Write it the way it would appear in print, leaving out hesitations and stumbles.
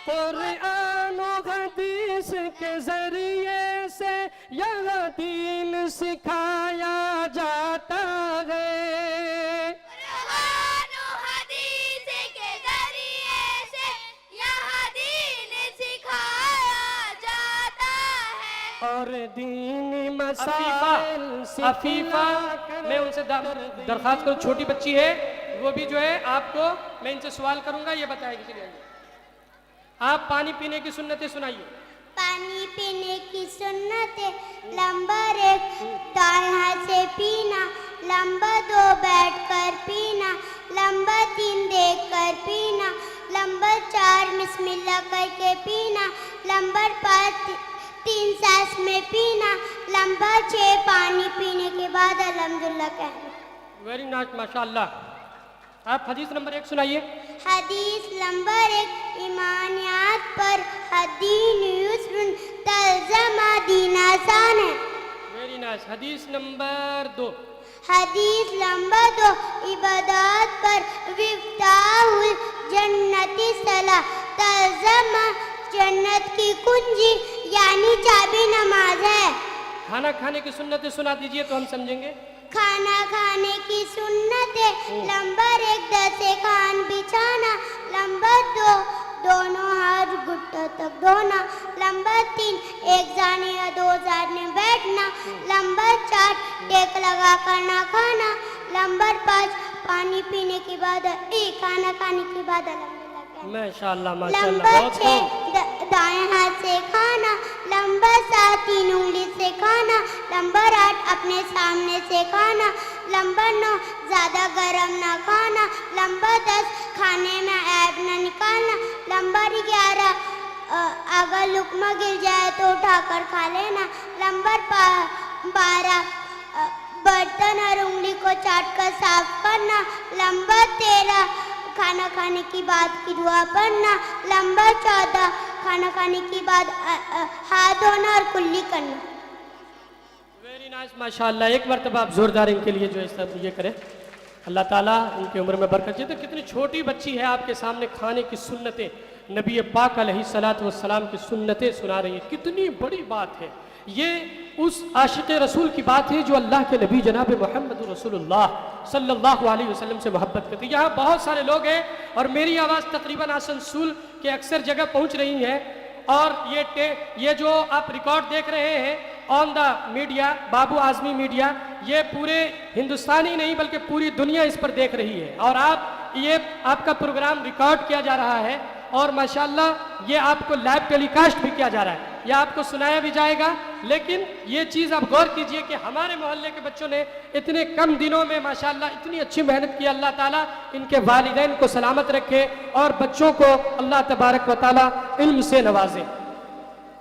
कुरान और हदीस के जरिए से यहाँ दीन सिखाया जाता है। कुरान और हदीस के जरिए से यहाँ दीन सिखाया जाता है। और दीनी अफीफा, मसाइल अफीफा, मैं उनसे दरख्वास्त करूँ, छोटी बच्ची है वो भी जो है आपको मैं इनसे सवाल करूंगा, ये बताएगी। चलिए आप पानी पीने की सुन्नतें सुनाइए। पानी पीने की सुन्नतें, नंबर 1 दाएं हाथ से पीना, नंबर 2 बैठकर पीना, नंबर 3 देखकर पीना, नंबर 4 बिस्मिल्लाह करके पीना, नंबर 5 3 सांस में पीना, नंबर 6 पानी पीने के बाद अल्हम्दुलिल्लाह कहना। वेरी नाइस, माशाअल्लाह। आप हदीस नंबर 1 सुनाइए। हदीस नंबर 1 ईमानियात पर हदीन युस्रुन तल्ज़मा दीन आसान है। Very nice. हदीस नंबर 2। हदीस नंबर 2 इबादत पर विफ्ताहुल जन्नती सला तल्ज़मा जन्नत की कुंजी यानी चाबी नमाज है। खाना खाने की सुन्नतें सुना दीजिए तो हम समझेंगे। खाना खाने की सुन्नतें, नंबर 1 दसे खान बिछाना, नंबर 2 दोनों हाथ घुटनों तक धोना, नंबर 3 एक जाने या 2 जाने बैठना, नंबर 4 टेक लगा कर ना खाना, नंबर 5 पानी पीने के बाद खाना खाने के बाद माशाअल्लाह माशाअल्लाह, नंबर बहुत 6 खूब। दाएं हाथ से खाना, नंबर 7 3 उंगली से खाना, नंबर 8 अपने सामने से खाना, नंबर 9 ज़्यादा गरम ना खाना, नंबर 10 खाने में ऐब ना निकालना, नंबर 11 अगर लुकमा गिर जाए तो उठाकर खा लेना, नंबर 12 बर्तन और उंगली को चाट कर साफ करना, नंबर 13 खाना खाने की बाद की दुआ पढ़ना, नंबर 14 खाना खाने के बाद हाथ धोना और कुल्ली करना। वेरी नाइस, माशाअल्लाह। एक मरतबा आप जोरदार इनके लिए जो है सब ये करें, अल्लाह ताला इनकी उम्र में बरकत दे। तो कितनी छोटी बच्ची है, आपके सामने खाने की सुन्नतें, नबी पाक अलैहिस्सलातु वस्सलाम की सुन्नतें सुना रही है। कितनी बड़ी बात है ये। उस आशिक़ रसूल की बात है जो अल्लाह के नबी जनाब मोहम्मद रसूलुल्लाह सल्लल्लाहु अलैहि वसल्लम से मोहब्बत करते हैं। यहाँ बहुत सारे लोग हैं और मेरी आवाज़ तकरीबन आसनसोल के अक्सर जगह पहुँच रही है। और ये जो आप रिकॉर्ड देख रहे हैं on the media, Babu Azmi media, ये पूरे हिंदुस्तान ही नहीं बल्कि पूरी दुनिया इस पर देख रही है। और ये आपका प्रोग्राम रिकॉर्ड किया जा रहा है और माशाल्लाह ये आपको लाइव टेलीकास्ट भी किया जा रहा है, यह आपको सुनाया भी जाएगा। लेकिन ये चीज़ आप गौर कीजिए कि हमारे मोहल्ले के बच्चों ने इतने कम दिनों में माशाल्लाह इतनी अच्छी मेहनत की। अल्लाह ताला इनके वालिदैन को सलामत रखे और बच्चों को अल्लाह तबारक व तआला इल्म से नवाजे।